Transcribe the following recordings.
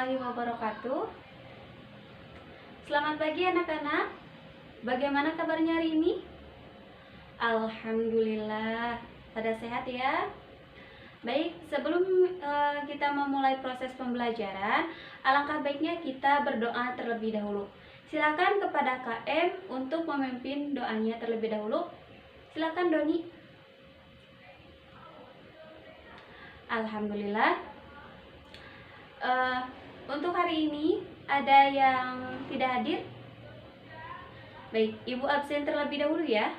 warahmatullahi wabarakatuh. Selamat pagi anak-anak. Bagaimana kabarnya hari ini? Alhamdulillah, pada sehat ya. Baik, sebelum kita memulai proses pembelajaran, alangkah baiknya kita berdoa terlebih dahulu. Silakan kepada KM untuk memimpin doanya terlebih dahulu. Silakan Doni. Alhamdulillah. Untuk hari ini ada yang tidak hadir? Baik, Ibu absen terlebih dahulu ya.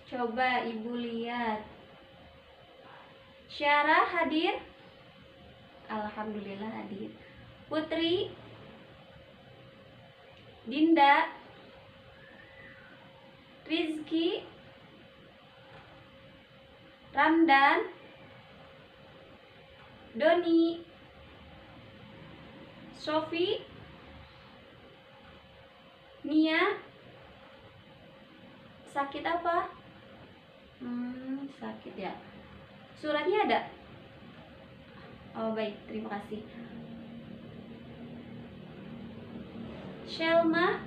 Coba Ibu lihat. Syarah hadir? Alhamdulillah hadir. Putri, Dinda, Rizky, Ramdan, Doni, Sofi, Nia. Sakit apa? Sakit ya. Suratnya ada? Oh baik, terima kasih. Shelma,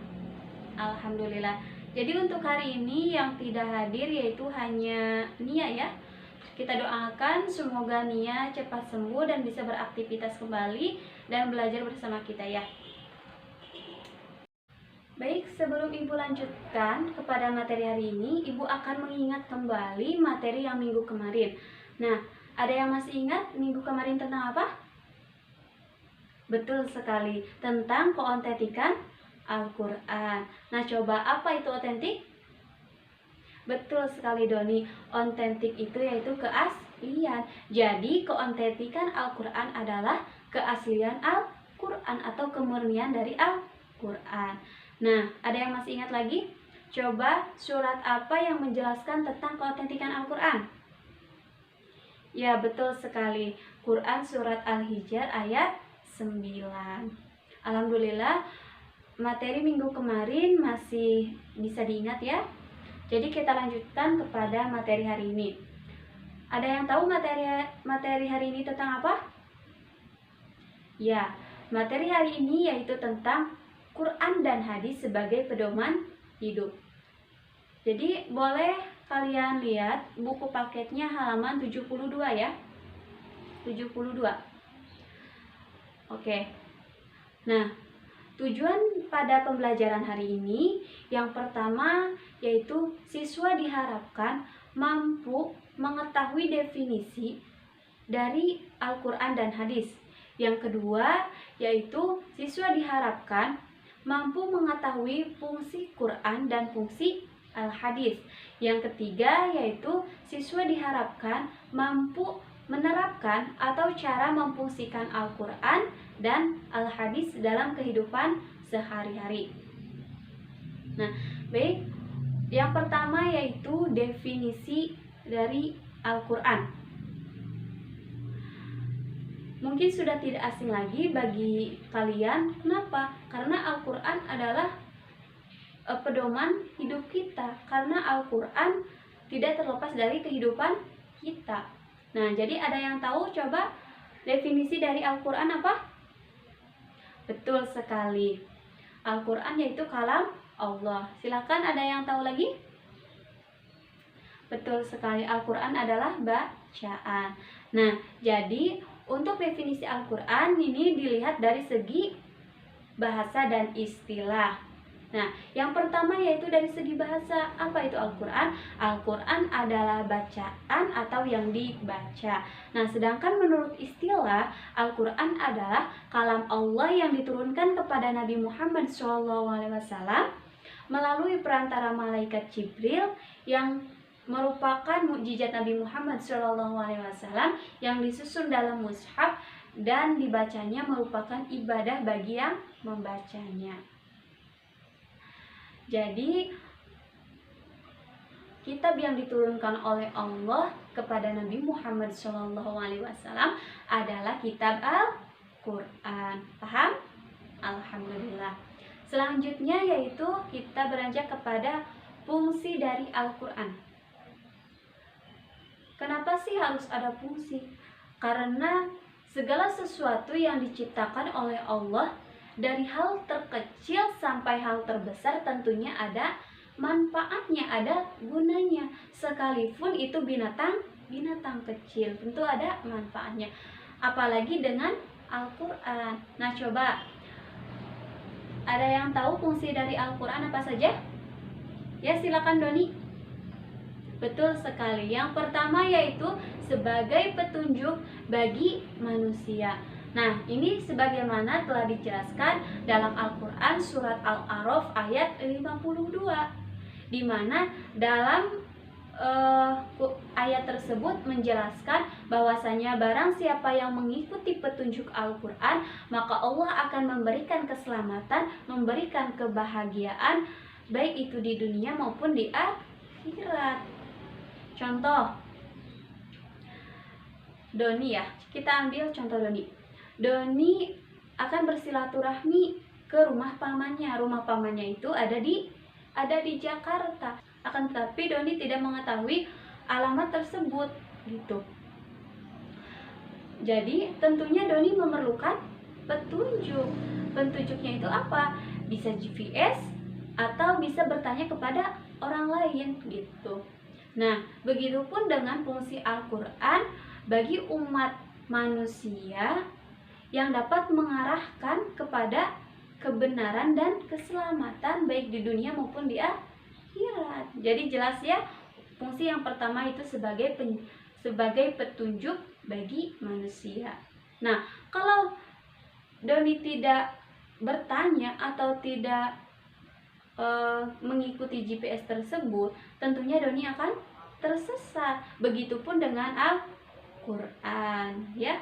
alhamdulillah. Jadi untuk hari ini yang tidak hadir yaitu hanya Nia ya. Kita doakan semoga Nia cepat sembuh dan bisa beraktivitas kembali dan belajar bersama kita ya. Baik, sebelum Ibu lanjutkan kepada materi hari ini, Ibu akan mengingat kembali materi yang minggu kemarin. Nah, ada yang masih ingat minggu kemarin tentang apa? Betul sekali, tentang keotentikan Al-Quran. Nah, coba apa itu otentik? Betul sekali Doni, otentik itu yaitu keaslian. Jadi keotentikan Al-Quran adalah keaslian Al-Quran atau kemurnian dari Al-Quran. Nah, ada yang masih ingat lagi? Coba surat apa yang menjelaskan tentang keotentikan Al-Quran? Ya, betul sekali. Quran surat Al-Hijr ayat 9. Alhamdulillah, materi minggu kemarin masih bisa diingat ya. Jadi kita lanjutkan kepada materi hari ini. Ada yang tahu materi hari ini tentang apa? Ya, materi hari ini yaitu tentang Quran dan hadis sebagai pedoman hidup. Jadi boleh kalian lihat buku paketnya halaman 72 ya. 72. Oke. Nah, tujuan pada pembelajaran hari ini yang pertama yaitu siswa diharapkan mampu mengetahui definisi dari Al-Quran dan hadis. Yang kedua yaitu siswa diharapkan mampu mengetahui fungsi Quran dan fungsi Al-Hadis. Yang ketiga yaitu siswa diharapkan mampu menerapkan atau cara memfungsikan Al-Quran dan Al-Hadis dalam kehidupan sehari-hari. Nah, baik. Yang pertama yaitu definisi dari Al-Quran. Mungkin sudah tidak asing lagi bagi kalian. Kenapa? Karena Al-Quran adalah pedoman hidup kita. Karena Al-Quran tidak terlepas dari kehidupan kita. Nah, jadi ada yang tahu coba definisi dari Al-Quran apa? Betul sekali. Al-Quran yaitu kalam Allah. Silakan ada yang tahu lagi? Betul sekali. Al-Quran adalah bacaan. Nah, jadi untuk definisi Al-Quran ini dilihat dari segi bahasa dan istilah. Nah, yang pertama yaitu dari segi bahasa. Apa itu Al-Quran? Al-Quran adalah bacaan atau yang dibaca. Nah, sedangkan menurut istilah, Al-Quran adalah kalam Allah yang diturunkan kepada Nabi Muhammad SAW melalui perantara malaikat Jibril yang merupakan mukjizat Nabi Muhammad SAW yang disusun dalam mushaf dan dibacanya merupakan ibadah bagi yang membacanya. Jadi kitab yang diturunkan oleh Allah kepada Nabi Muhammad SAW adalah kitab Al-Quran. Paham? Alhamdulillah. Selanjutnya yaitu kita beranjak kepada fungsi dari Al-Quran. Kenapa sih harus ada fungsi? Karena segala sesuatu yang diciptakan oleh Allah, dari hal terkecil sampai hal terbesar, tentunya ada manfaatnya, ada gunanya. Sekalipun itu binatang kecil, tentu ada manfaatnya. Apalagi dengan Al-Quran. Nah, coba, ada yang tahu fungsi dari Al-Quran apa saja? Ya, silakan Doni. Betul sekali. Yang pertama yaitu sebagai petunjuk bagi manusia. Nah, ini sebagaimana telah dijelaskan dalam Al-Quran surat Al-A'raf ayat 52, di mana dalam ayat tersebut menjelaskan bahwasanya barang siapa yang mengikuti petunjuk Al-Quran, maka Allah akan memberikan keselamatan, memberikan kebahagiaan, baik itu di dunia maupun di akhirat. Contoh Doni ya, kita ambil contoh Doni. Doni akan bersilaturahmi ke rumah pamannya. Rumah pamannya itu ada di Jakarta. Akan tetapi Doni tidak mengetahui alamat tersebut gitu. Jadi tentunya Doni memerlukan petunjuk. Petunjuknya itu apa? Bisa GPS atau bisa bertanya kepada orang lain gitu. Nah, begitupun dengan fungsi Al-Quran bagi umat manusia yang dapat mengarahkan kepada kebenaran dan keselamatan baik di dunia maupun di akhirat. Jadi jelas ya, fungsi yang pertama itu sebagai petunjuk bagi manusia. Nah, kalau Doni tidak bertanya atau tidak mengikuti GPS tersebut, tentunya Doni akan tersesat. Begitupun dengan Al-Quran ya.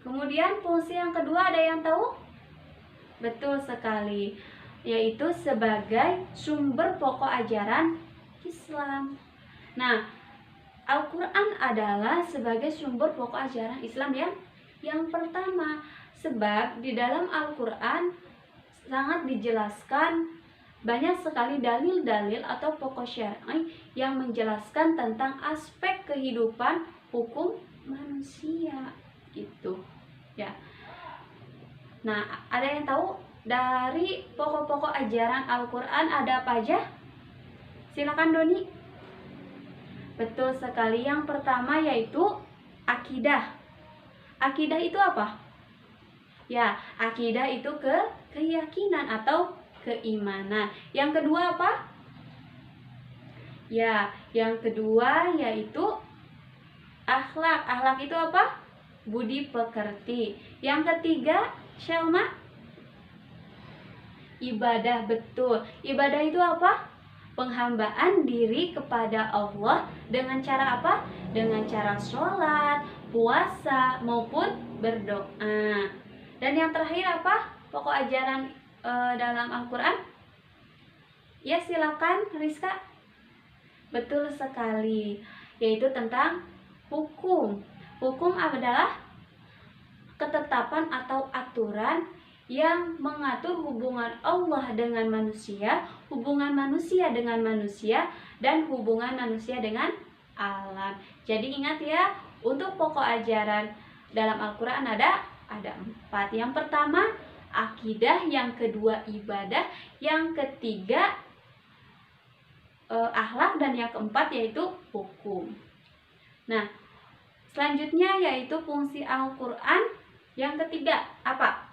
Kemudian fungsi yang kedua ada yang tahu? Betul sekali, yaitu sebagai sumber pokok ajaran Islam. Nah, Al-Quran adalah sebagai sumber pokok ajaran Islam yang pertama, sebab di dalam Al-Quran sangat dijelaskan banyak sekali dalil-dalil atau pokok syar'i yang menjelaskan tentang aspek kehidupan hukum manusia gitu ya. Nah, ada yang tahu dari pokok-pokok ajaran Al-Quran ada apa aja? Silakan Doni. Betul sekali, yang pertama yaitu akidah. Akidah itu apa? Ya, akidah itu keyakinan atau keimanan. Yang kedua apa? Ya, yang kedua yaitu akhlak. Akhlak itu apa? Budi pekerti. Yang ketiga, Syalma? Ibadah. Betul. Ibadah itu apa? Penghambaan diri kepada Allah dengan cara apa? Dengan cara sholat, puasa, maupun berdoa. Dan yang terakhir apa? Pokok ajaran dalam Al-Quran? Ya, silakan Rizka. Betul sekali, yaitu tentang hukum. Hukum adalah ketetapan atau aturan yang mengatur hubungan Allah dengan manusia, hubungan manusia dengan manusia, dan hubungan manusia dengan alam. Jadi ingat ya, untuk pokok ajaran dalam Al-Quran ada 4. Yang pertama akidah, yang kedua ibadah, yang ketiga akhlak, dan yang keempat yaitu hukum. Nah, selanjutnya yaitu fungsi Al-Quran yang ketiga apa?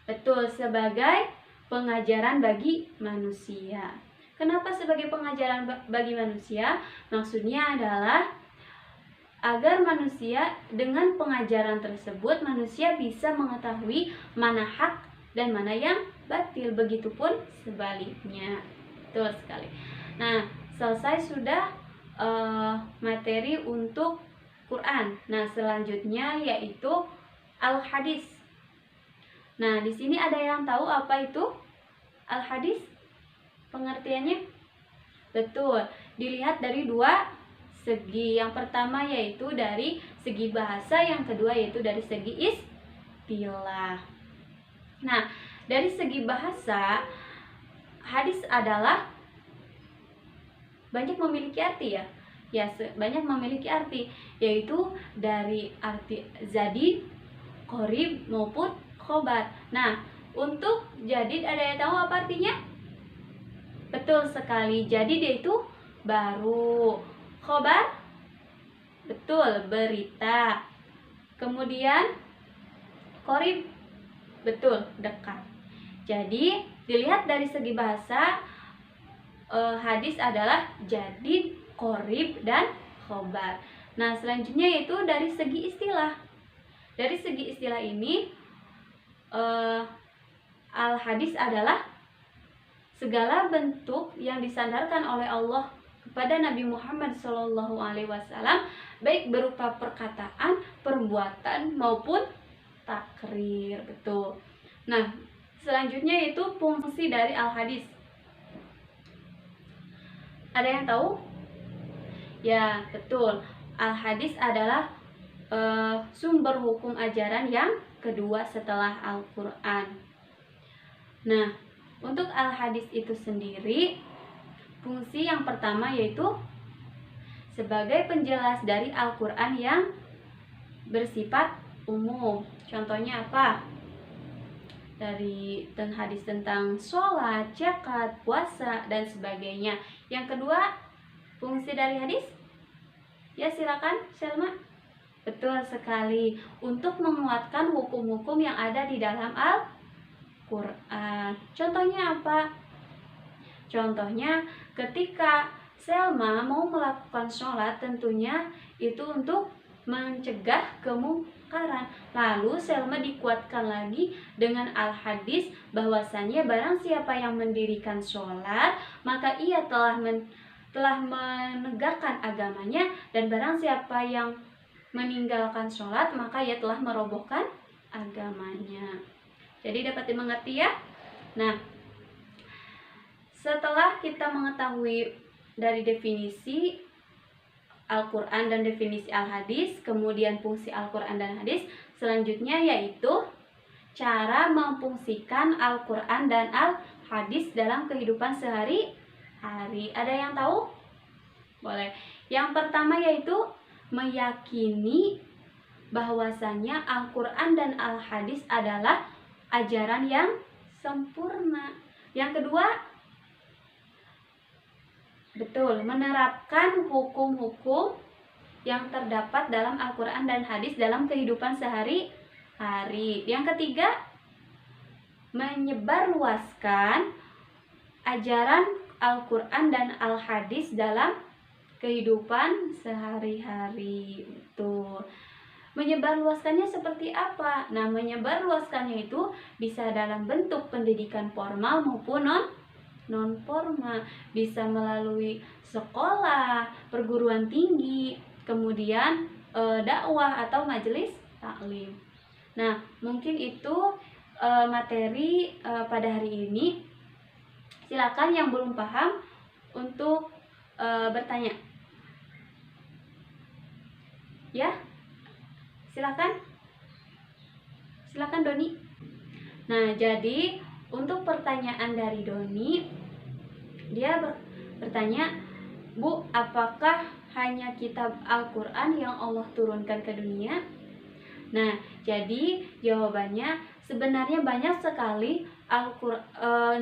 Betul, sebagai pengajaran bagi manusia. Kenapa sebagai pengajaran bagi manusia? Maksudnya adalah agar manusia dengan pengajaran tersebut, manusia bisa mengetahui mana hak dan mana yang batil. Begitupun sebaliknya. Betul sekali. Nah, selesai sudah materi untuk Quran. Nah, selanjutnya yaitu Al-Hadis. Nah, di sini ada yang tahu apa itu Al-Hadis? Pengertiannya? Betul, dilihat dari 2 segi. Yang pertama yaitu dari segi bahasa, yang kedua yaitu dari segi istilah. Nah, dari segi bahasa, hadis adalah banyak memiliki arti ya. Ya, banyak memiliki arti, yaitu dari arti jadid, qorib maupun khobar. Nah, untuk jadid ada yang tahu apa artinya? Betul sekali, jadid yaitu baru. Khobar? Betul, berita. Kemudian qorib? Betul, dekat. Jadi, dilihat dari segi bahasa, hadis adalah jadid, qorib, dan khobar. Nah, selanjutnya yaitu dari segi istilah. Dari segi istilah ini, al-hadis adalah segala bentuk yang disandarkan oleh Allah kepada Nabi Muhammad SAW, baik berupa perkataan, perbuatan, maupun takrir. Betul. Nah, selanjutnya itu fungsi dari al-hadis. Ada yang tahu? Ya, betul. Al-hadis adalah sumber hukum ajaran yang kedua setelah Al-Quran. Nah, untuk al-hadis itu sendiri, fungsi yang pertama yaitu sebagai penjelas dari Al-Quran yang bersifat umum. Contohnya apa? Dari hadis tentang sholat, zakat, puasa, dan sebagainya. Yang kedua, fungsi dari hadis? Ya, silakan, Selma. Betul sekali, untuk menguatkan hukum-hukum yang ada di dalam Al-Quran. Contohnya apa? Contohnya, ketika Selma mau melakukan sholat, tentunya itu untuk mencegah kemungkaran. Lalu Selma dikuatkan lagi dengan al-hadis bahwasannya barang siapa yang mendirikan sholat, maka ia telah menegakkan agamanya, dan barang siapa yang meninggalkan sholat, maka ia telah merobohkan agamanya. Jadi dapat dimengerti ya? Nah, setelah kita mengetahui dari definisi Al-Quran dan definisi Al-Hadis, kemudian fungsi Al-Quran dan Hadis, selanjutnya yaitu cara memfungsikan Al-Quran dan Al-Hadis dalam kehidupan sehari-hari. Ada yang tahu? Boleh. Yang pertama yaitu meyakini bahwasannya Al-Quran dan Al-Hadis adalah ajaran yang sempurna. Yang kedua, betul, menerapkan hukum-hukum yang terdapat dalam Al-Quran dan Hadis dalam kehidupan sehari-hari. Yang ketiga, menyebarluaskan ajaran Al-Quran dan Al-Hadis dalam kehidupan sehari-hari. Betul. Menyebarluaskannya seperti apa? Nah, menyebarluaskannya itu bisa dalam bentuk pendidikan formal maupun non formal, bisa melalui sekolah, perguruan tinggi, kemudian dakwah atau majelis taklim. Nah, mungkin itu materi pada hari ini. Silakan yang belum paham untuk bertanya. Ya, silakan Doni. Nah, jadi untuk pertanyaan dari Doni, dia bertanya, Bu, apakah hanya kitab Al-Quran yang Allah turunkan ke dunia? Nah, jadi jawabannya sebenarnya banyak sekali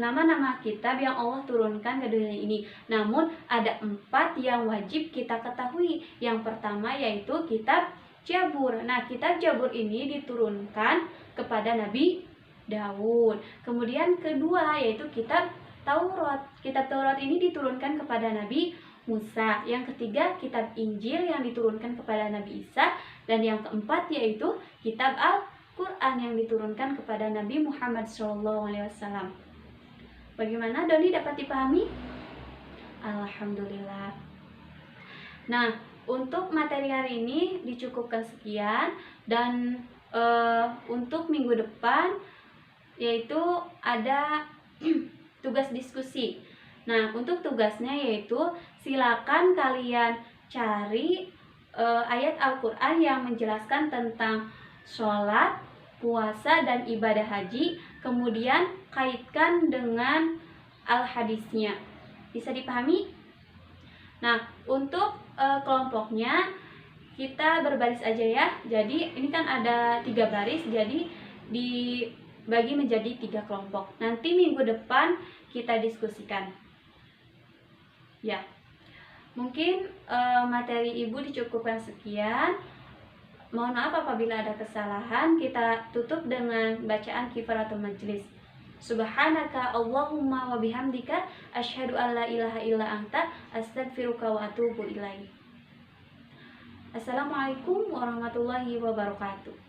nama-nama kitab yang Allah turunkan ke dunia ini. Namun ada 4 yang wajib kita ketahui. Yang pertama yaitu kitab Zabur. Nah, kitab Zabur ini diturunkan kepada Nabi Daud. Kemudian kedua yaitu kitab Taurat. Kitab Taurat ini diturunkan kepada Nabi Musa. Yang ketiga kitab Injil yang diturunkan kepada Nabi Isa. Dan yang keempat yaitu kitab Al-Quran yang diturunkan kepada Nabi Muhammad SAW. Bagaimana Doni, dapat dipahami? Alhamdulillah. Nah, untuk materi hari ini dicukupkan sekian. Dan untuk minggu depan yaitu ada tugas diskusi. Nah, untuk tugasnya yaitu silakan kalian cari ayat Al-Quran yang menjelaskan tentang sholat, puasa, dan ibadah haji, kemudian kaitkan dengan al-hadisnya. Bisa dipahami? Nah, untuk kelompoknya kita berbaris aja ya. Jadi ini kan ada 3 baris, jadi dibagi menjadi 3 kelompok. Nanti minggu depan kita diskusikan. Ya, mungkin materi ibu dicukupkan sekian. Mohon maaf apabila ada kesalahan. Kita tutup dengan bacaan kifaratul majlis. Subhanaka Allahumma wa bihamdika asyhadu an la ilaha illa anta astaghfiruka wa atubu ilaik. Assalamualaikum warahmatullahi wabarakatuh.